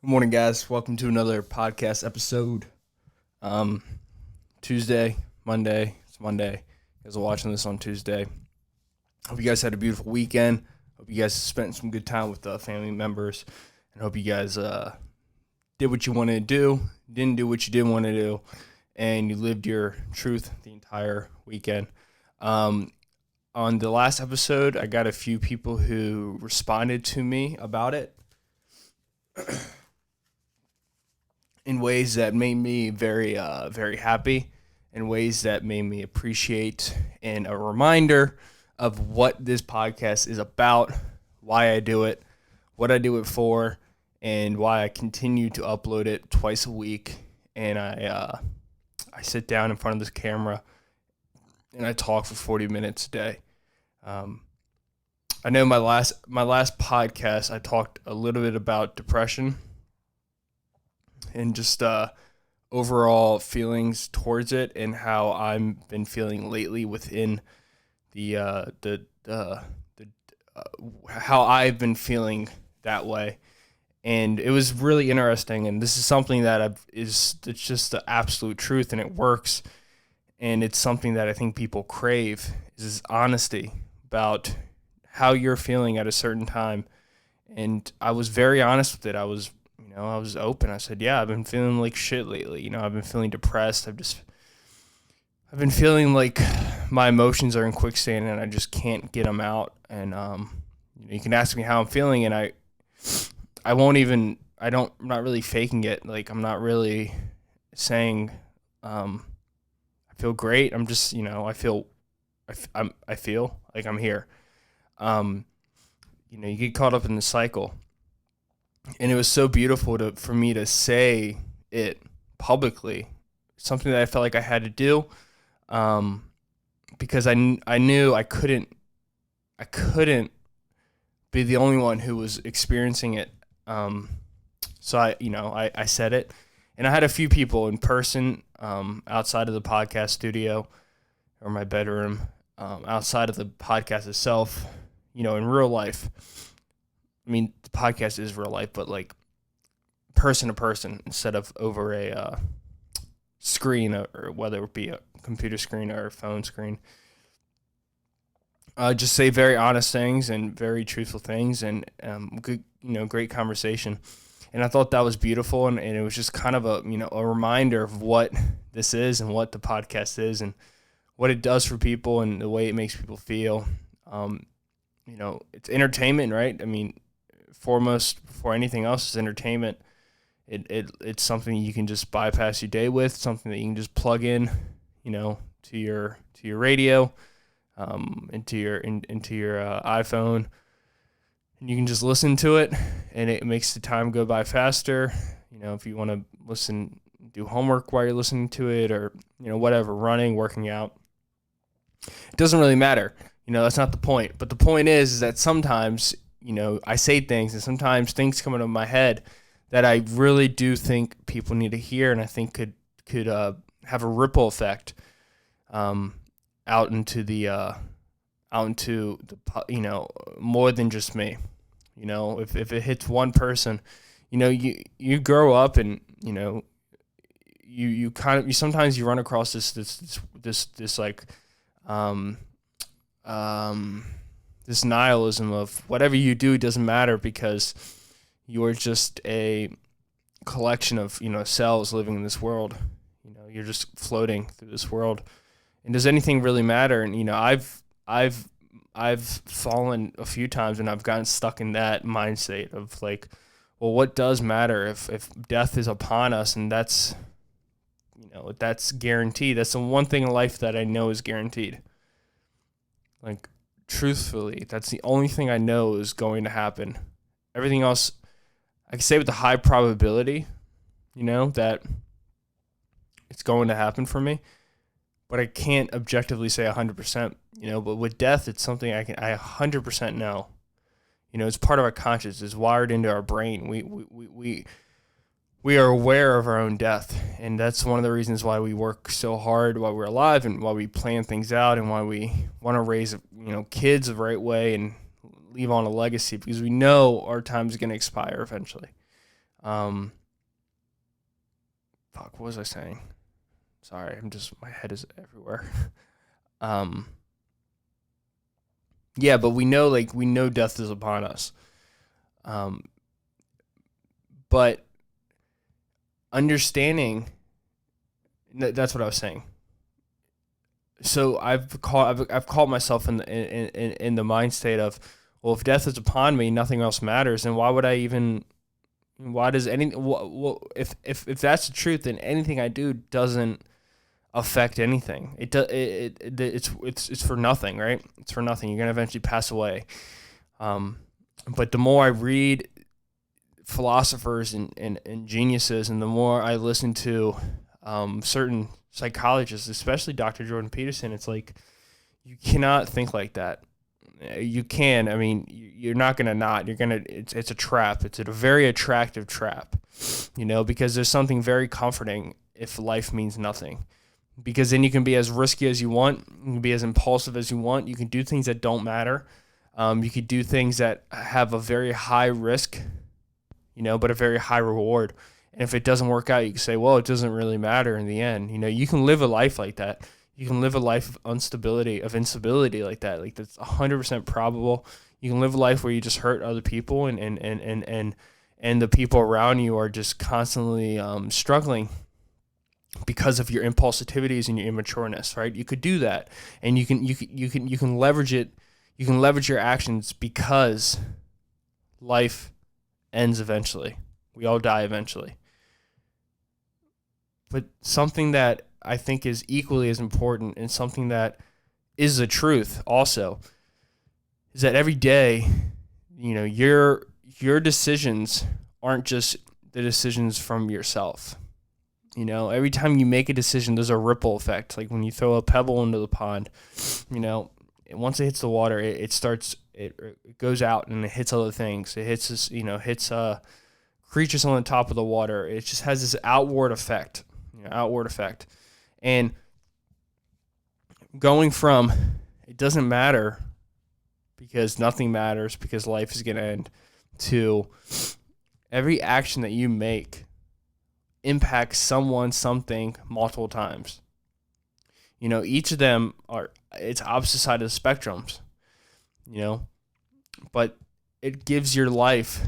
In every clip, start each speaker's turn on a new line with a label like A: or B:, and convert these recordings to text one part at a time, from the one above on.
A: Good morning, guys. Welcome to another podcast episode. Tuesday, Monday. It's Monday. You guys are watching this on Tuesday. Hope you guys had a beautiful weekend. Hope you guys spent some good time with family members. And hope you guys did what you wanted to do, didn't do what you didn't want to do, and you lived your truth the entire weekend. On the last episode, I got a few people who responded to me about it in ways that made me very happy, in ways that made me appreciate, and a reminder of what this podcast is about, why I do it, what I do it for, and why I continue to upload it twice a week. And I sit down in front of this camera and I talk for 40 minutes a day. I know my last podcast I talked a little bit about depression and just overall feelings towards it, and how I've been feeling lately within how I've been feeling that way. And it was really interesting, and this is something that it's just the absolute truth, and it works, and it's something that I think people crave, is honesty about how you're feeling at a certain time. And I was very honest with it. I was open. I said, yeah, I've been feeling like shit lately. I've been feeling depressed. I've been feeling like my emotions are in quicksand and I just can't get them out. And, you can ask me how I'm feeling, and I'm not really faking it. Like, I'm not really saying, I feel great. I'm just, I feel like I'm here. You get caught up in the cycle. And it was so beautiful for me to say it publicly, something that I felt like I had to do, because I knew I couldn't be the only one who was experiencing it. So I said it, and I had a few people in person, outside of the podcast studio or my bedroom, outside of the podcast itself, in real life. I mean, the podcast is real life, but like person to person instead of over a screen, or whether it be a computer screen or a phone screen. Just say very honest things and very truthful things, and good, great conversation. And I thought that was beautiful, and it was just kind of a reminder of what this is and what the podcast is and what it does for people and the way it makes people feel. It's entertainment, right? I mean, foremost, before anything else, is entertainment. It's something you can just bypass your day with, something that you can just plug in, to your radio, into your iPhone, and you can just listen to it, and it makes the time go by faster. If you want to listen, do homework while you're listening to it, or whatever, running, working out, it doesn't really matter. That's not the point. But the point is that sometimes, I say things, and sometimes things come into my head that I really do think people need to hear, and I think could have a ripple effect out into the more than just me. If it hits one person, you grow up, and you sometimes you run across this like this nihilism of whatever you do doesn't matter, because you're just a collection of cells living in this world. You're just floating through this world, and does anything really matter? And I've fallen a few times, and I've gotten stuck in that mindset of like, well, what does matter if death is upon us? And that's guaranteed. That's the one thing in life that I know is guaranteed. Like, truthfully, that's the only thing I know is going to happen. Everything else, I can say with a high probability, that it's going to happen for me, but I can't objectively say 100%, but with death, it's something I 100% know. It's part of our conscience. It's wired into our brain. We are aware of our own death, and that's one of the reasons why we work so hard while we're alive, and why we plan things out, and why we want to raise kids the right way and leave on a legacy, because we know our time is going to expire eventually. Fuck, what was I saying? Sorry, my head is everywhere. um, yeah, but we know death is upon us. But understanding, that's what I was saying. So I've caught myself in the mind state of, well, if death is upon me, nothing else matters, and why would I even? Why does if that's the truth, then anything I do doesn't affect anything. It's for nothing, right? It's for nothing. You're gonna eventually pass away. But the more I read philosophers and geniuses, and the more I listen to certain psychologists, especially Dr. Jordan Peterson, it's like, you cannot think like that. You can. I mean, you're not gonna not. You're gonna. It's a trap. It's a very attractive trap, because there's something very comforting if life means nothing, because then you can be as risky as you want. You can be as impulsive as you want. You can do things that don't matter. You could do things that have a very high risk, but a very high reward. And if it doesn't work out, you can say, well, it doesn't really matter in the end. You can live a life like that. You can live a life of instability, of instability like that. Like, that's 100% probable. You can live a life where you just hurt other people, and the people around you are just constantly struggling because of your impulsivities and your immatureness, right? You could do that, and you can leverage it. You can leverage your actions, because life ends eventually. We all die eventually. But something that I think is equally as important, and something that is the truth also, is that every day, your decisions aren't just the decisions from yourself. Every time you make a decision, there's a ripple effect. Like when you throw a pebble into the pond, once it hits the water, it goes out and it hits other things. It hits creatures on the top of the water. It just has this outward effect. And going from it doesn't matter because nothing matters because life is going to end, to every action that you make impacts someone, something multiple times. Each of them it's opposite side of the spectrums, but it gives your life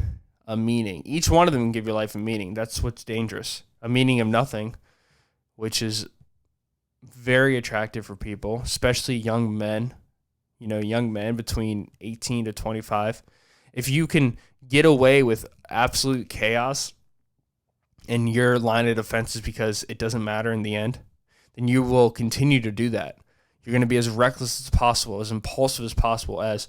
A: a meaning. Each one of them can give your life a meaning. That's what's dangerous. A meaning of nothing, which is very attractive for people, especially young men, between 18 to 25. If you can get away with absolute chaos and your line of defense is because it doesn't matter in the end, then you will continue to do that. You're going to be as reckless as possible, as impulsive as possible, as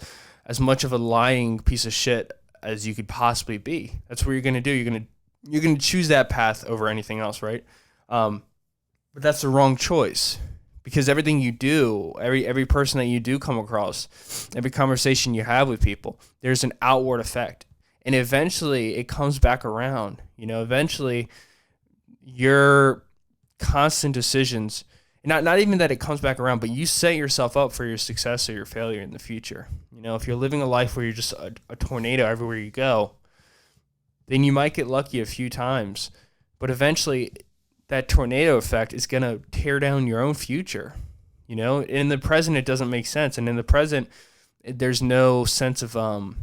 A: much of a lying piece of shit as you could possibly be. That's what you're going to do. You're going to choose that path over anything else, right? But that's the wrong choice, because everything you do, every person that you do come across, every conversation you have with people, there's an outward effect. And eventually it comes back around. Eventually your constant decisions, not even that it comes back around, but you set yourself up for your success or your failure in the future. If you're living a life where you're just a tornado everywhere you go, then you might get lucky a few times, but eventually that tornado effect is going to tear down your own future. In the present, it doesn't make sense. And in the present, there's no sense of,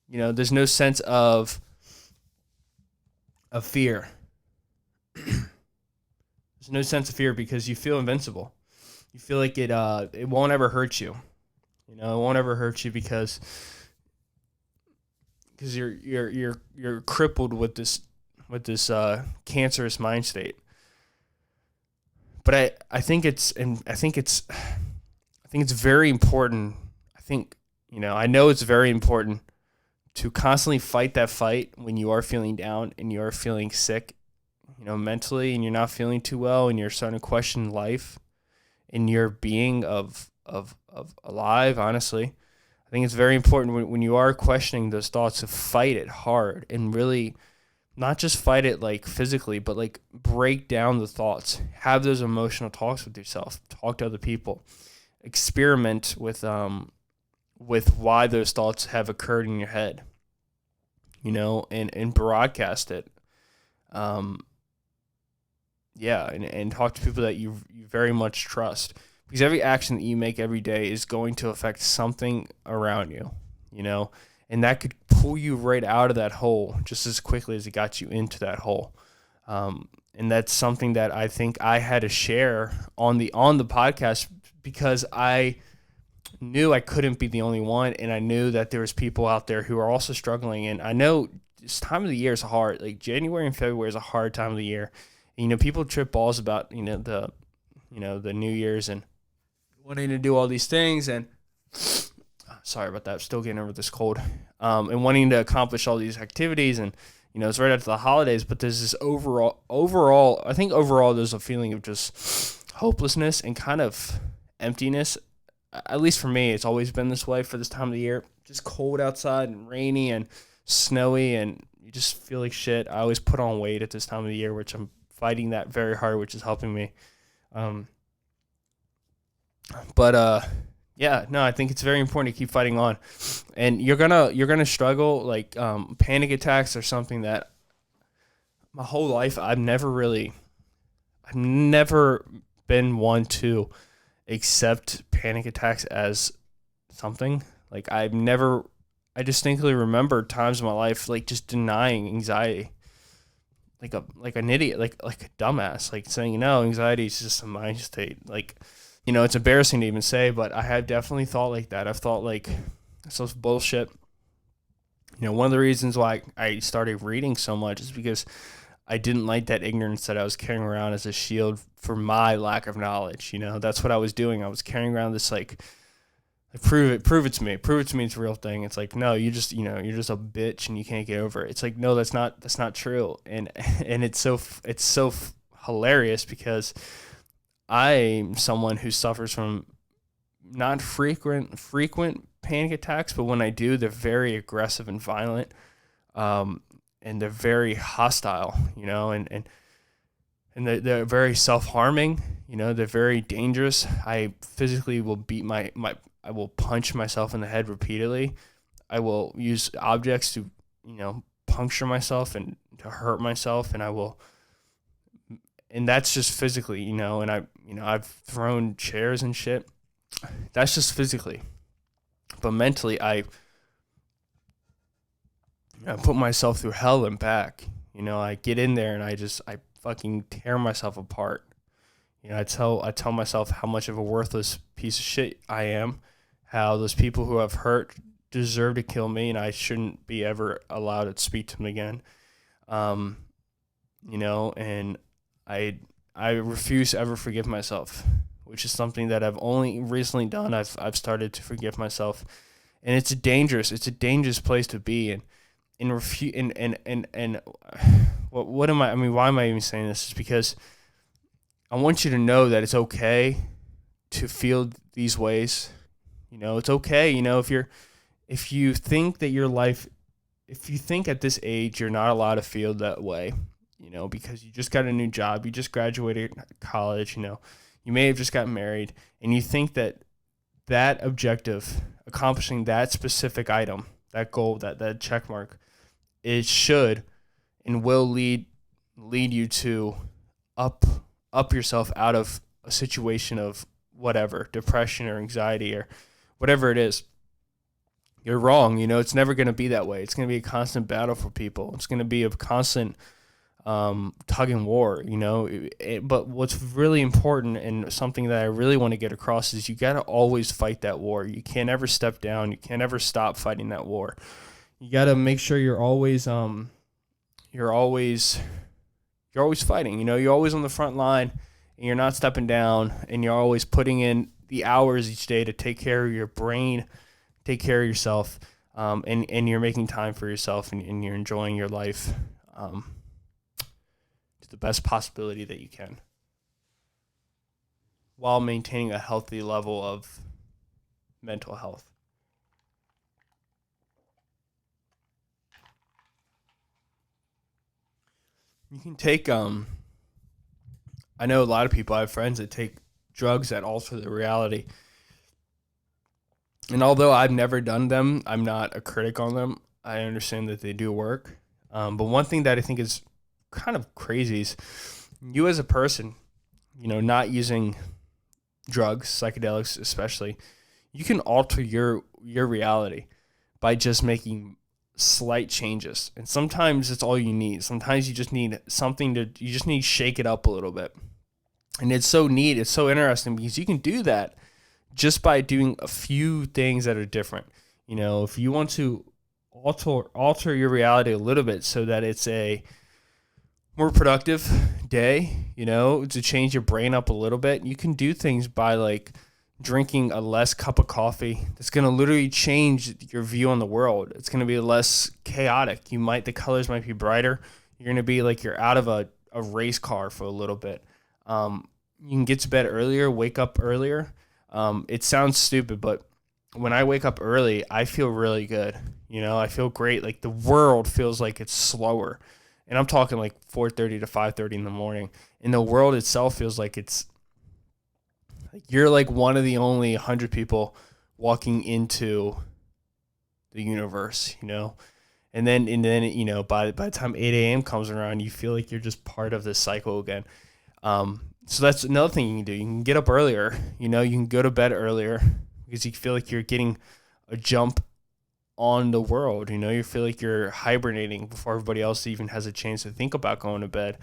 A: there's no sense of fear. There's no sense of fear because you feel invincible. You feel like it won't ever hurt you. It won't ever hurt you because you're crippled with this cancerous mind state. But I think it's very important. I know it's very important to constantly fight that fight when you are feeling down and you are feeling sick, mentally, and you're not feeling too well, and you're starting to question life and your being of alive. Honestly, I think it's very important when you are questioning those thoughts to fight it hard and really not just fight it like physically, but like break down the thoughts, have those emotional talks with yourself, talk to other people, experiment with why those thoughts have occurred in your head. and broadcast it. And talk to people that you very much trust, because every action that you make every day is going to affect something around you, and that could pull you right out of that hole just as quickly as it got you into that hole. And that's something that I think I had to share on the podcast, because I knew I couldn't be the only one, and I knew that there was people out there who are also struggling. And I know this time of the year is hard. Like January and February is a hard time of the year. And, people trip balls about the New Year's and wanting to do all these things, and sorry about that, still getting over this cold, and wanting to accomplish all these activities, and it's right after the holidays. But there's this overall I think overall there's a feeling of just hopelessness and kind of emptiness. At least for me, it's always been this way for this time of the year. Just cold outside and rainy and snowy, and you just feel like shit. I always put on weight at this time of the year, which I'm fighting that very hard, which is helping me. I think it's very important to keep fighting on. And you're gonna struggle. Like panic attacks are something that my whole life I've never been one to accept panic attacks as something. Like I distinctly remember times in my life like just denying anxiety, like an idiot, like a dumbass, like saying anxiety is just a mind state. Like, it's embarrassing to even say, but I have definitely thought like that. I've thought like so bullshit. One of the reasons why I started reading so much is because I didn't like that ignorance that I was carrying around as a shield for my lack of knowledge. That's what I was doing. I was carrying around this like prove it to me it's a real thing. It's like, no, you're just a bitch and you can't get over it. It's like, no, that's not true. And it's so hilarious, because I'm someone who suffers from not frequent panic attacks, but when I do, they're very aggressive and violent. And they're very hostile, and they're very self-harming, they're very dangerous. I physically will I will punch myself in the head repeatedly. I will use objects to, puncture myself and to hurt myself, and that's just physically, and I've thrown chairs and shit. That's just physically. But mentally, I put myself through hell and back. I get in there and I fucking tear myself apart. I tell myself how much of a worthless piece of shit I am, how those people who I've hurt deserve to kill me, and I shouldn't be ever allowed to speak to them again. And I refuse to ever forgive myself, which is something that I've only recently done. I've started to forgive myself, and it's a dangerous place to be. And what am I? I mean, why am I even saying this? Is because I want you to know that it's okay to feel these ways. It's okay. If you think that your life, if you think at this age you're not allowed to feel that way, because you just got a new job, you just graduated college, you may have just gotten married, and you think that objective, accomplishing that specific item, that goal, that check mark, it should and will lead you to up yourself out of a situation of whatever, depression or anxiety or whatever it is. You're wrong. It's never going to be that way. It's going to be a constant battle for people. It's going to be a constant tug and war, but what's really important and something that I really want to get across is you got to always fight that war. You can't ever step down. You can't ever stop fighting that war. You got to make sure you're always fighting. You're always on the front line, and you're not stepping down, and you're always putting in the hours each day to take care of your brain, take care of yourself, and you're making time for yourself, and you're enjoying your life to the best possibility that you can, while maintaining a healthy level of mental health. You can take, I know a lot of people, I have friends that take drugs that alter their reality. And although I've never done them, I'm not a critic on them. I understand that they do work. But one thing that I think is kind of crazy is you as a person, not using drugs, psychedelics especially, you can alter your reality by just making slight changes. And sometimes it's all you need. Sometimes you just need you just need to shake it up a little bit. And it's so neat, it's so interesting because you can do that just by doing a few things that are different. If you want to alter your reality a little bit so that it's a more productive day, to change your brain up a little bit, you can do things by like drinking a less cup of coffee. That's going to literally change your view on the world. It's going to be less chaotic. The colors might be brighter. You're going to be like you're out of a race car for a little bit. You can get to bed earlier, wake up earlier. It sounds stupid, but when I wake up early, I feel really good. I feel great. Like the world feels like it's slower. And I'm talking like 4:30 to 5:30 in the morning. And the world itself feels like you're like one of the only 100 people walking into the universe, And then by the time 8 a.m. comes around, you feel like you're just part of this cycle again. So that's another thing you can do. You can get up earlier. You can go to bed earlier because you feel like you're getting a jump on the world. You feel like you're hibernating before everybody else even has a chance to think about going to bed.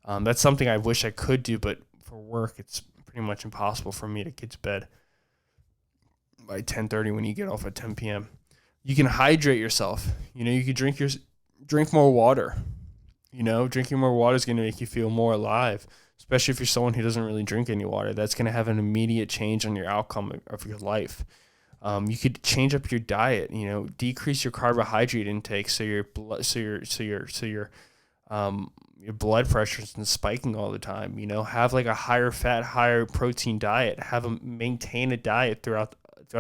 A: That's something I wish I could do, but for work, it's pretty much impossible for me to get to bed by 10:30 when you get off at 10 p.m. You can hydrate yourself. You can drink more water. Drinking more water is going to make you feel more alive, especially if you're someone who doesn't really drink any water. That's going to have an immediate change on your outcome of your life. You could change up your diet, decrease your carbohydrate intake so your blood pressure isn't spiking all the time. Have like a higher fat, higher protein diet. Maintain a diet throughout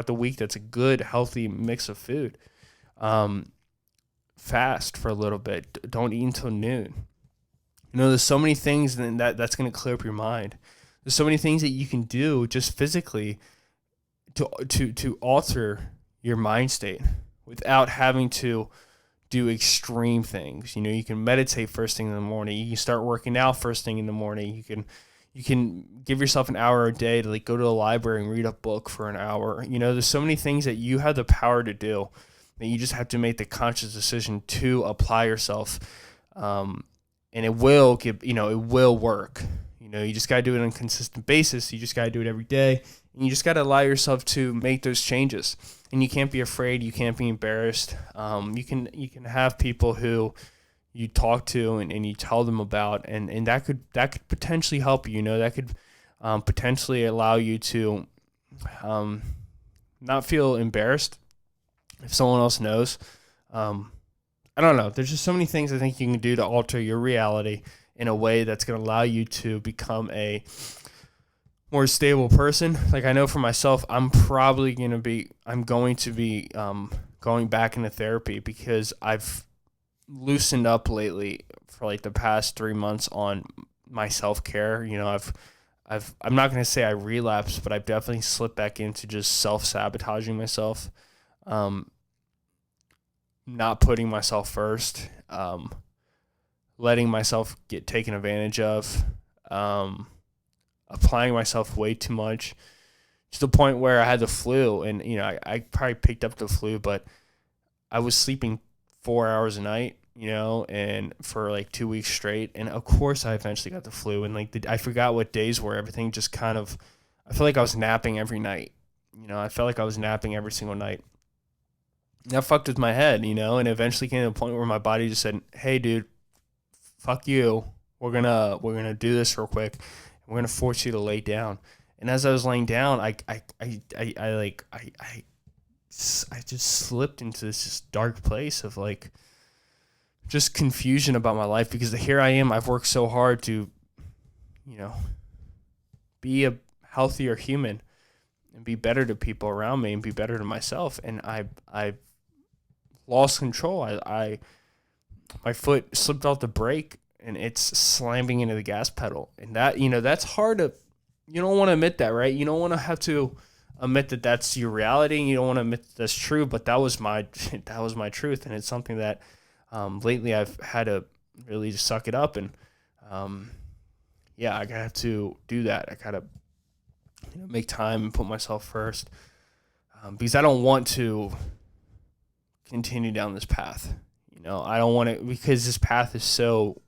A: the week that's a good, healthy mix of food. Fast for a little bit. Don't eat until noon. There's so many things that's going to clear up your mind. There's so many things that you can do just physically to alter your mind state without having to do extreme things. You can meditate first thing in the morning. You can start working out first thing in the morning. You can give yourself an hour a day to like go to the library and read a book for an hour. There's so many things that you have the power to do that you just have to make the conscious decision to apply yourself. And it will work. You just got to do it on a consistent basis. You just got to do it every day. And you just got to allow yourself to make those changes. And you can't be afraid. You can't be embarrassed. You can have people who you talk to and you tell them about, and that could potentially help you. That could potentially allow you to not feel embarrassed if someone else knows. I don't know. There's just so many things I think you can do to alter your reality in a way that's going to allow you to become a more stable person. Like I know for myself, I'm going to be going back into therapy because I've loosened up lately for like the past 3 months on my self-care. I'm not going to say I relapsed, but I've definitely slipped back into just self-sabotaging myself. Not putting myself first, letting myself get taken advantage of, applying myself way too much, to the point where I had the flu, and I probably picked up the flu, but I was sleeping 4 hours a night, and for like 2 weeks straight, and of course I eventually got the flu, and I forgot what days were. Everything just kind of, I feel like I was napping every night, I felt like I was napping every single night. That fucked with my head, and eventually came to a point where my body just said, "Hey, dude, fuck you. We're gonna do this real quick. We're gonna force you to lay down." And as I was laying down, I just slipped into this just dark place of like just confusion about my life, because here I am. I've worked so hard to, be a healthier human and be better to people around me and be better to myself, and I lost control. My foot slipped off the brake and it's slamming into the gas pedal. And that, that's hard to, you don't want to admit that, right? You don't want to have to admit that that's your reality, and you don't want to admit that that's true. But that was my truth, and it's something that lately I've had to really just suck it up, and I have to do that. I gotta make time and put myself first, because I don't want to continue down this path. I don't want to, because this path is so.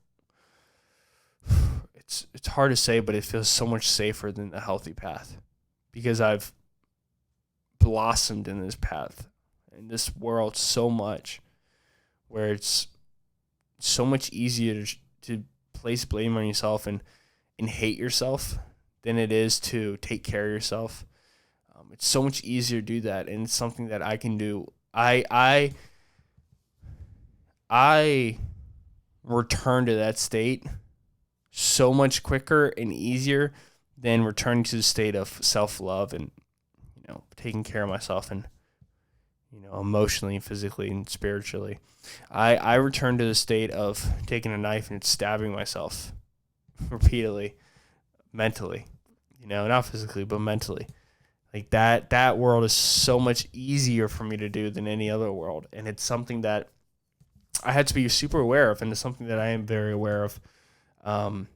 A: It's hard to say, but it feels so much safer than the healthy path, because I've blossomed in this path, in this world so much, where it's so much easier to place blame on yourself and hate yourself than it is to take care of yourself. It's so much easier to do that, and it's something that I can do. I return to that state so much quicker and easier than returning to the state of self-love and taking care of myself, and emotionally, physically, and spiritually. I return to the state of taking a knife and stabbing myself repeatedly, mentally, not physically, but mentally. Like that world is so much easier for me to do than any other world, and it's something that I had to be super aware of, and it's something that I am very aware of. And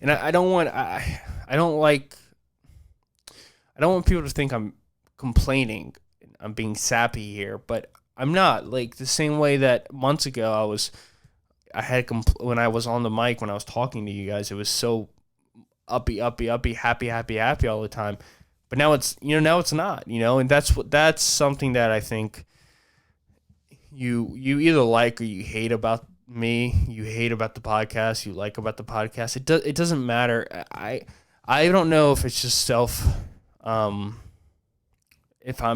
A: I don't want people to think I'm complaining, I'm being sappy here, but I'm not. Like, the same way that months ago when I was on the mic, when I was talking to you guys, it was so uppy, happy all the time. But now it's not, and that's something that I think you either like or you hate about me. You hate about the podcast, you like about the podcast. It doesn't matter. I don't know if it's just if I'm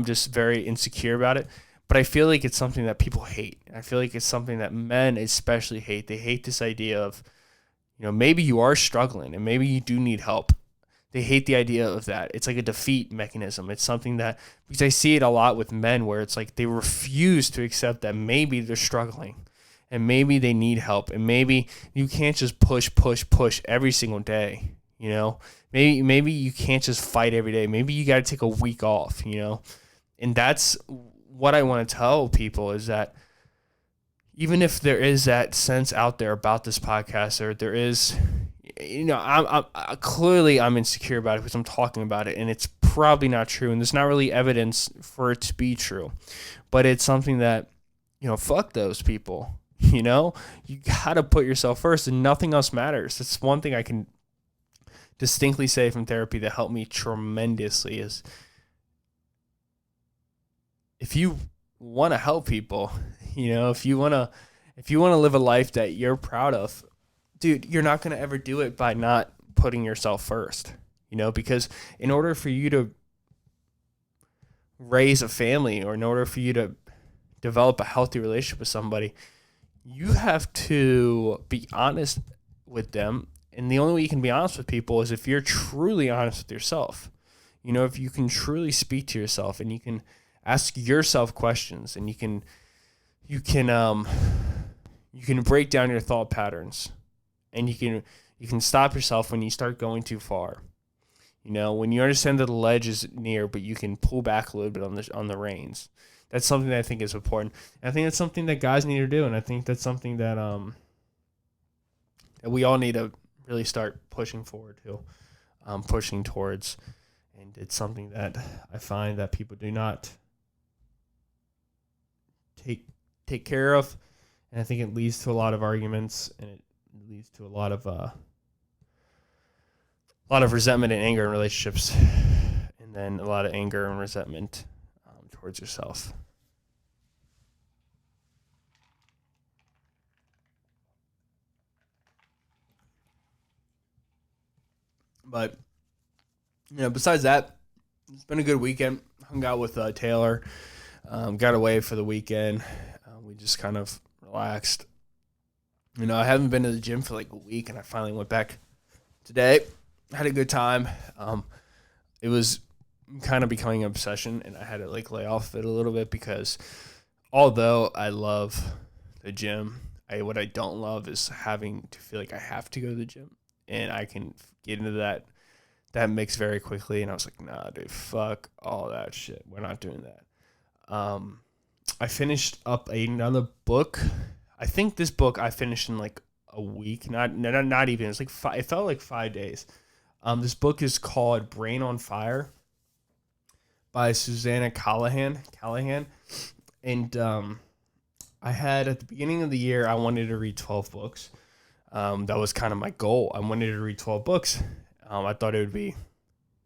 A: just very insecure about it, but I feel like it's something that people hate. I feel like it's something that men especially hate. They hate this idea of, maybe you are struggling and maybe you do need help. They hate the idea of that. It's like a defeat mechanism. It's something that, because I see it a lot with men, where it's like they refuse to accept that maybe they're struggling and maybe they need help, and maybe you can't just push every single day. Maybe you can't just fight every day. Maybe you got to take a week off, and that's what I want to tell people, is that even if there is that sense out there about this podcast, or there is, I'm clearly I'm insecure about it because I'm talking about it, and it's probably not true, and there's not really evidence for it to be true, but it's something that, fuck those people. You got to put yourself first, and nothing else matters. That's one thing I can distinctly say from therapy that helped me tremendously, is if you want to help people, if you want to live a life that you're proud of, dude, you're not going to ever do it by not putting yourself first, because in order for you to raise a family, or in order for you to develop a healthy relationship with somebody, you have to be honest with them. And the only way you can be honest with people is if you're truly honest with yourself. If you can truly speak to yourself, and you can ask yourself questions, and you can break down your thought patterns, and you can stop yourself when you start going too far. When you understand that the ledge is near, but you can pull back a little bit on the reins. That's something that I think is important. And I think that's something that guys need to do, and I think that's something that that we all need to really start pushing forward to, pushing towards. And it's something that I find that people do not take care of, and I think it leads to a lot of arguments, and it leads to a lot of resentment and anger in relationships, and then a lot of anger and resentment towards yourself. But besides that, it's been a good weekend. Hung out with Taylor, got away for the weekend. We just kind of relaxed. I haven't been to the gym for like a week, and I finally went back today. Had a good time. It was kind of becoming an obsession, and I had to lay off it a little bit, because although I love the gym, what I don't love is having to feel like I have to go to the gym, and I can get into that that mix very quickly. And I was like, nah, dude, fuck all that shit. We're not doing that. I finished up another book. I think this book I finished in like a week. Not even. It's like it felt like 5 days. This book is called Brain on Fire by Susanna Callahan. And I had, at the beginning of the year, I wanted to read 12 books. That was kind of my goal. I wanted to read 12 books. I thought it would be,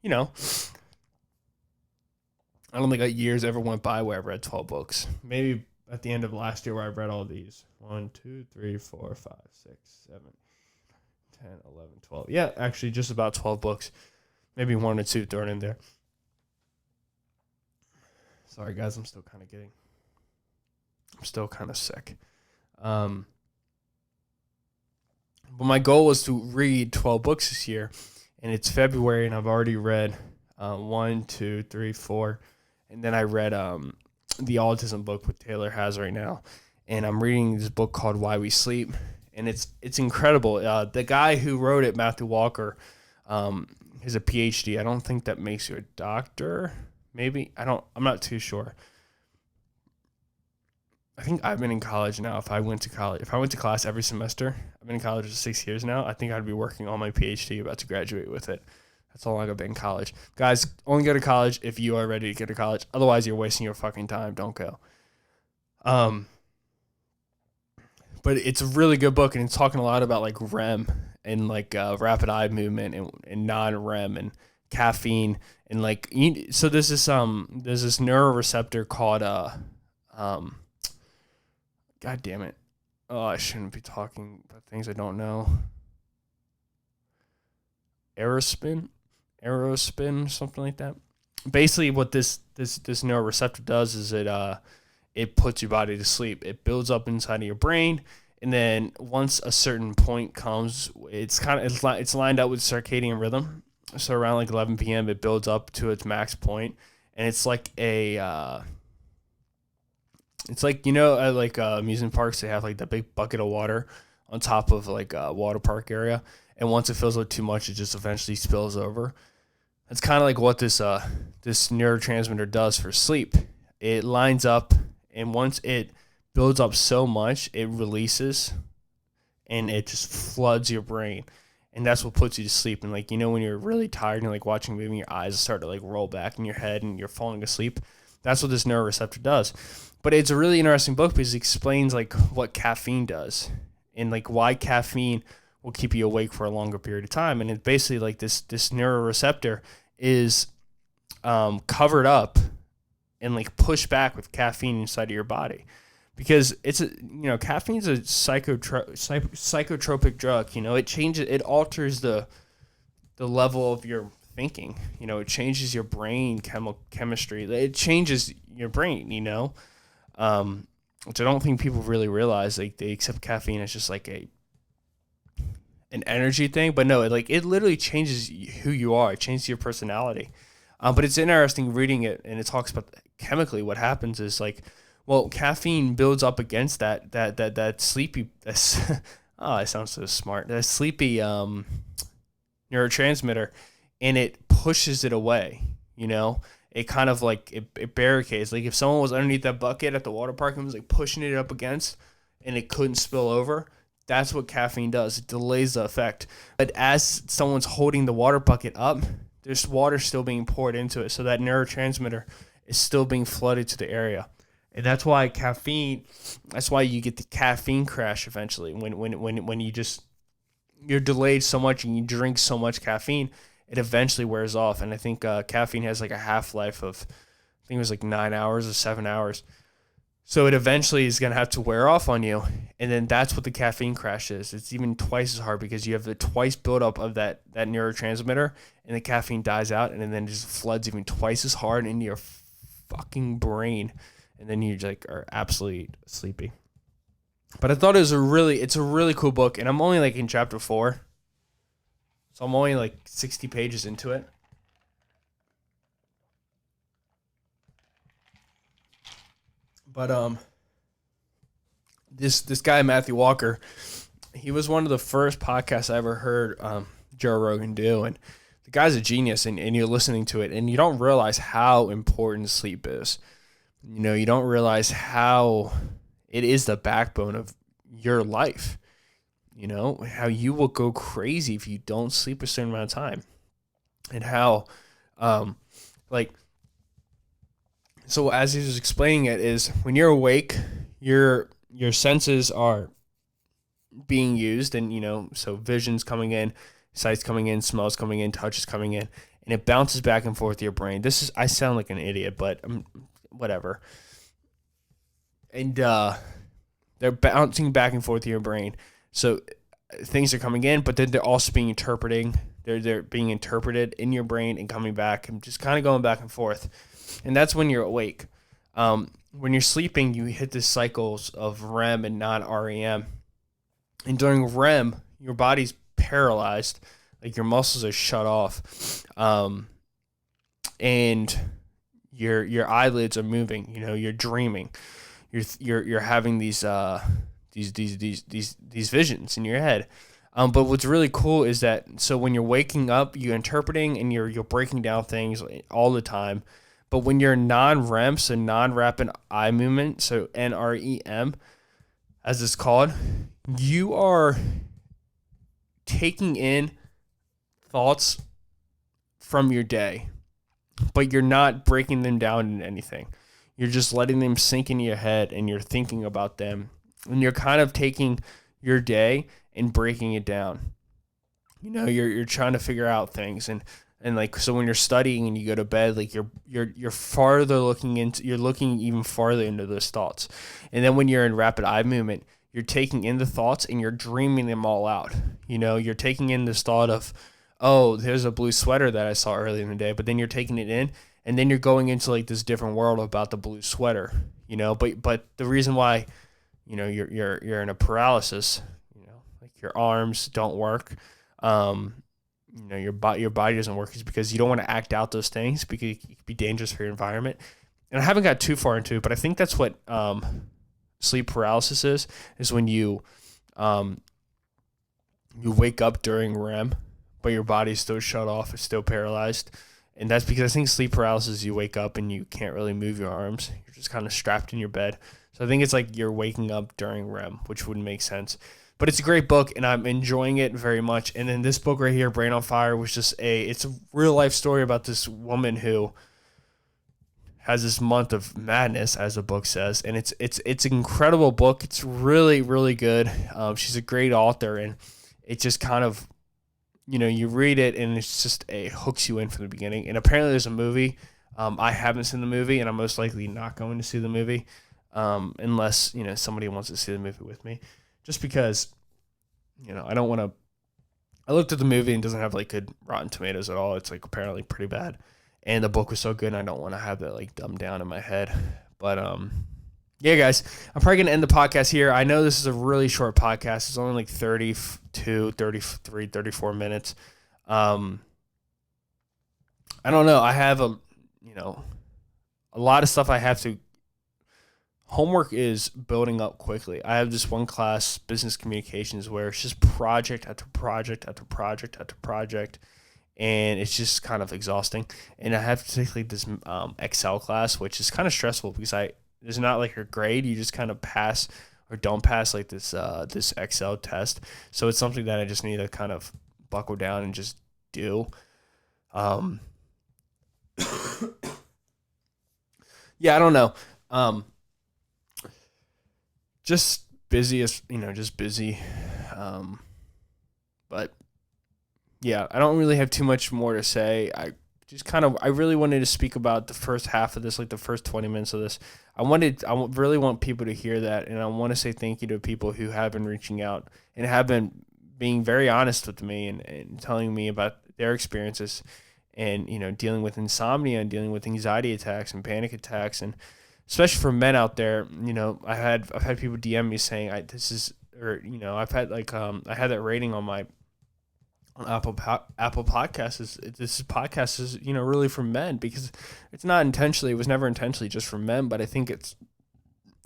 A: I don't think years ever went by where I read 12 books. Maybe at the end of last year where I read all these. 1, 2, 3, 4, 5, 6, 7, 10, 11, 12. Yeah, actually just about 12 books. Maybe 1 or 2 thrown in there. Sorry, guys, I'm still kind of sick. But my goal was to read 12 books this year, and it's February, and I've already read 1, 2, 3, 4, and then I read the autism book with Taylor has right now, and I'm reading this book called Why We Sleep, and it's incredible. The guy who wrote it, Matthew Walker, is a Ph.D. I don't think that makes you a doctor. Maybe I'm not too sure. I think I've been in college now. If I went to class every semester, I've been in college for 6 years now. I think I'd be working on my PhD, about to graduate with it. That's how long I've been in college. Guys, only go to college if you are ready to go to college. Otherwise, you're wasting your fucking time. Don't go. But it's a really good book, and it's talking a lot about like REM and like rapid eye movement and non-REM and caffeine and like. So there's this neuroreceptor called God damn it. Oh, I shouldn't be talking about things I don't know. Aerospin, something like that. Basically, what this neuroreceptor does is it puts your body to sleep. It builds up inside of your brain, and then once a certain point comes, it's lined up with circadian rhythm. So around like 11 p.m., it builds up to its max point, and it's like it's like, at like amusement parks, they have like that big bucket of water on top of like a water park area. And once it fills up too much, it just eventually spills over. That's kind of like what this neurotransmitter does for sleep. It lines up, and once it builds up so much, it releases, and it just floods your brain. And that's what puts you to sleep. And like, when you're really tired and you're like watching a movie, your eyes start to like roll back in your head and you're falling asleep. That's what this neuroreceptor does. But it's a really interesting book because it explains like what caffeine does and like why caffeine will keep you awake for a longer period of time. And it's basically like this neuroreceptor is covered up and like pushed back with caffeine inside of your body, because it's caffeine's a psychotropic drug. It alters the level of your thinking. It changes your brain chemistry. It changes your brain. Which I don't think people really realize. Like, they accept caffeine as just like an energy thing, but no, it literally changes who you are. It changes your personality. But it's interesting reading it, and it talks about chemically what happens is like, well, caffeine builds up against that sleepy. Oh, I sound so smart. That sleepy neurotransmitter, and it pushes it away. It kind of like it barricades. Like if someone was underneath that bucket at the water park and was like pushing it up against, and it couldn't spill over. That's what caffeine does. It delays the effect. But as someone's holding the water bucket up, there's water still being poured into it. So that neurotransmitter is still being flooded to the area. And that's why you get the caffeine crash eventually. When you're delayed so much and you drink so much caffeine, it eventually wears off. And I think caffeine has like a half-life of, I think it was like 9 hours or 7 hours. So it eventually is going to have to wear off on you. And then that's what the caffeine crash is. It's even twice as hard because you have the twice buildup of that neurotransmitter, and the caffeine dies out, and then it just floods even twice as hard into your fucking brain. And then you like are absolutely sleepy. But I thought it's a really cool book. And I'm only like in chapter 4. So I'm only like 60 pages into it. But this guy Matthew Walker, he was one of the first podcasts I ever heard Joe Rogan do, and the guy's a genius, and you're listening to it, and you don't realize how important sleep is. You don't realize how it is the backbone of your life. How you will go crazy if you don't sleep a certain amount of time, and how, like, so as he was explaining it is when you're awake, your senses are being used, and so vision's coming in, sight's coming in, smells coming in, touch is coming in, and it bounces back and forth to your brain. I sound like an idiot, but whatever. And they're bouncing back and forth to your brain. So things are coming in, but then they're also being interpreting. They're being interpreted in your brain and coming back and just kind of going back and forth. And that's when you're awake. When you're sleeping, you hit the cycles of REM and non-REM. And during REM, your body's paralyzed, like your muscles are shut off, and your eyelids are moving. You're dreaming. You're having these visions in your head. But what's really cool is that so when you're waking up, you're interpreting and you're breaking down things all the time. But when you're non-REM, so non-rapid eye movement, so NREM, as it's called, you are taking in thoughts from your day, but you're not breaking them down into anything. You're just letting them sink into your head, and you're thinking about them, and you're kind of taking your day and breaking it down. You're trying to figure out things, and like, so when you're studying and you go to bed, like you're looking even farther into those thoughts. And then when you're in rapid eye movement, you're taking in the thoughts and you're dreaming them all out. You're taking in this thought of, oh, there's a blue sweater that I saw earlier in the day, but then you're taking it in, and then you're going into like this different world about the blue sweater, but the reason why, you're in a paralysis, like your arms don't work, your body doesn't work, is because you don't want to act out those things because it could be dangerous for your environment. And I haven't got too far into it, but I think that's what sleep paralysis is when you wake up during REM, but your body's still shut off, it's still paralyzed. And that's because I think sleep paralysis, you wake up and you can't really move your arms. You're just kind of strapped in your bed. So I think it's like you're waking up during REM, which wouldn't make sense. But it's a great book, and I'm enjoying it very much. And then this book right here, Brain on Fire, was just it's a real life story about this woman who has this month of madness, as the book says. And it's an incredible book. It's really, really good. She's a great author, and it just kind of, you read it, and it's just, it hooks you in from the beginning. And apparently there's a movie. I haven't seen the movie, and I'm most likely not going to see the movie unless, somebody wants to see the movie with me. Just because, I don't want to. I looked at the movie and it doesn't have like good Rotten Tomatoes at all. It's like apparently pretty bad, and the book was so good, and I don't want to have that like dumbed down in my head. But yeah, guys, I'm probably gonna end the podcast here. I know this is a really short podcast. It's only like 32, 33, 34 minutes. I don't know. I have a lot of stuff I have to. Homework is building up quickly. I have this one class, business communications, where it's just project after project after project after project, and it's just kind of exhausting. And I have to take like this Excel class, which is kind of stressful because there's not like a grade. You just kind of pass or don't pass like this Excel test. So it's something that I just need to kind of buckle down and just do. Yeah, I don't know. Just busy just busy. But yeah, I don't really have too much more to say. I really wanted to speak about the first half of this, like the first 20 minutes of this. I really want people to hear that. And I want to say thank you to people who have been reaching out and have been being very honest with me and telling me about their experiences and, dealing with insomnia and dealing with anxiety attacks and panic attacks. And especially for men out there, I've had people DM me saying I've had I had that rating on Apple Podcasts. This podcast is really for men, because it's not intentionally. It was never intentionally just for men, but I think it's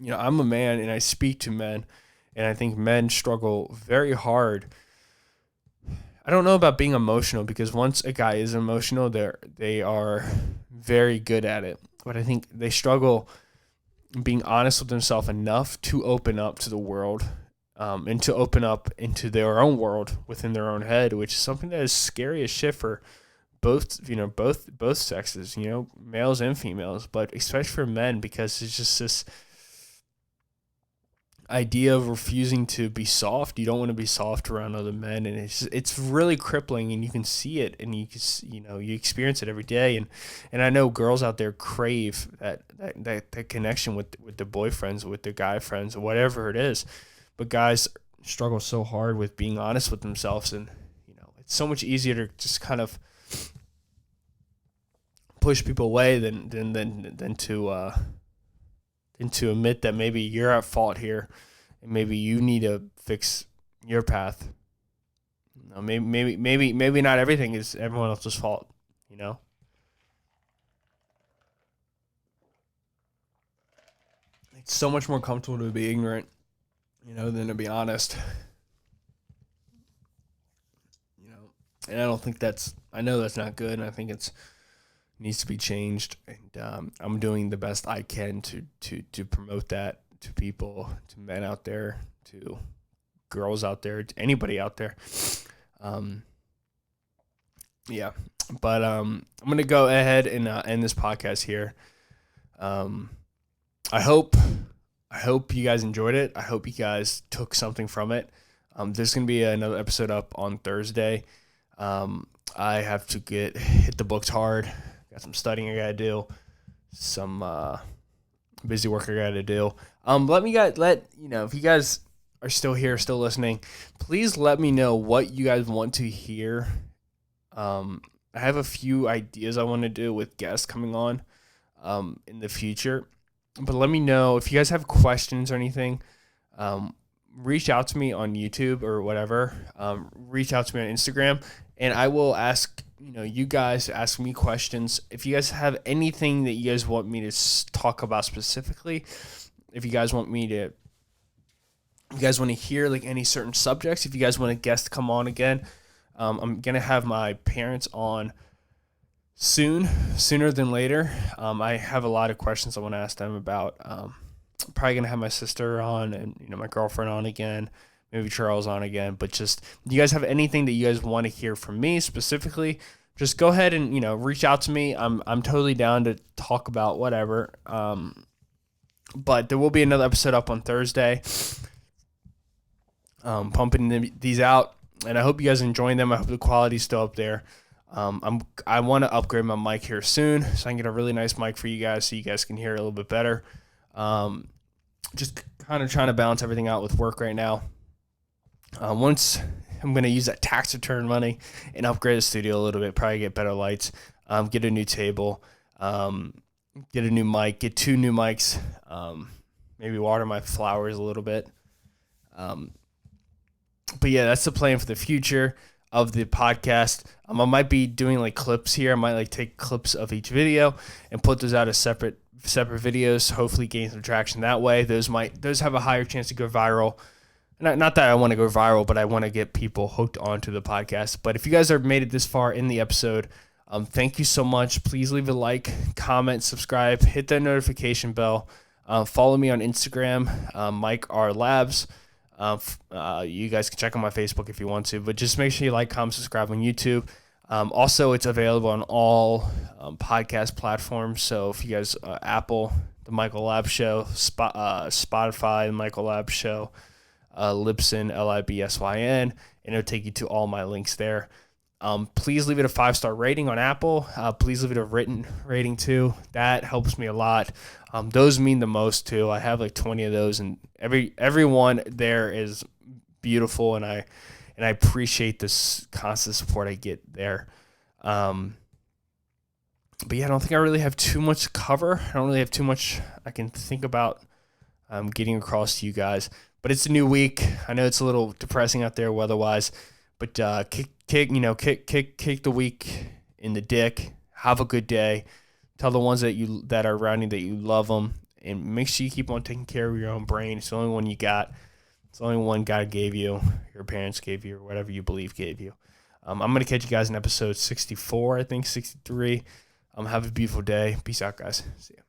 A: I'm a man and I speak to men, and I think men struggle very hard I don't know about being emotional, because once a guy is emotional, they are very good at it. But I think they struggle being honest with themselves enough to open up to the world, and to open up into their own world within their own head, which is something that is scary as shit for both sexes, males and females, but especially for men, because it's just this idea of refusing to be soft. You don't want to be soft around other men, and it's really crippling, and you can see it, and you experience it every day, and I know girls out there crave that connection with their boyfriends, with their guy friends, or whatever it is, but guys struggle so hard with being honest with themselves, and it's so much easier to just kind of push people away than to admit that maybe you're at fault here, and maybe you need to fix your path. Maybe not everything is everyone else's fault. It's so much more comfortable to be ignorant, than to be honest. And I know that's not good, and I think it's needs to be changed, and I'm doing the best I can to promote that to people, to men out there, to girls out there, to anybody out there. Yeah, but I'm gonna go ahead and end this podcast here. I hope you guys enjoyed it. I hope you guys took something from it. There's gonna be another episode up on Thursday. I have to hit the books hard. Got some studying I gotta do, some busy work I gotta do. If you guys are still here, still listening, please let me know what you guys want to hear. I have a few ideas I want to do with guests coming on in the future, but let me know if you guys have questions or anything. Reach out to me on YouTube or whatever. Reach out to me on Instagram, and I will ask you guys to ask me questions. If you guys have anything that you guys want me to talk about specifically, if you guys want to hear like any certain subjects, if you guys want a guest to come on again, I'm going to have my parents on sooner than later. I have a lot of questions I want to ask them about. Probably going to have my sister on, and my girlfriend on again, maybe Charles on again. But just, you guys have anything that you guys want to hear from me specifically, just go ahead and reach out to me. I'm totally down to talk about whatever. But there will be another episode up on Thursday. Pumping these out, and I hope you guys are enjoying them. I hope the quality's still up there. I want to upgrade my mic here soon, so I can get a really nice mic for you guys, so you guys can hear it a little bit better. Just kind of trying to balance everything out with work right now. Once I'm going to use that tax return money and upgrade the studio a little bit, probably get better lights, get a new table, get a new mic, get 2 new mics, maybe water my flowers a little bit. But yeah, that's the plan for the future of the podcast. I might be doing like clips here. I might like take clips of each video and put those out as separate videos. Hopefully gain some traction that way. Those have a higher chance to go viral. Not that I want to go viral, but I want to get people hooked onto the podcast. But if you guys have made it this far in the episode, thank you so much. Please leave a like, comment, subscribe, hit that notification bell. Follow me on Instagram, Mike R Labs. You guys can check on my Facebook if you want to, but just make sure you like, comment, subscribe on YouTube. Also, it's available on all podcast platforms. So if you guys, Apple, The Michael Lab Show, Spotify, The Michael Lab Show, Libsyn, Libsyn, and it'll take you to all my links there. Please leave it a 5-star rating on Apple. Please leave it a written rating too. That helps me a lot. Those mean the most too. I have like 20 of those, and everyone there is beautiful, and I appreciate this constant support I get there. But yeah, I don't think I really have too much to cover. I don't really have too much I can think about getting across to you guys. But it's a new week. I know it's a little depressing out there weather-wise, but kick the week in the dick. Have a good day. Tell the ones that are around you that you love them, and make sure you keep on taking care of your own brain. It's the only one you got. It's the only one God gave you, your parents gave you, or whatever you believe gave you. I'm going to catch you guys in episode 64, I think 63. Have a beautiful day. Peace out, guys. See ya.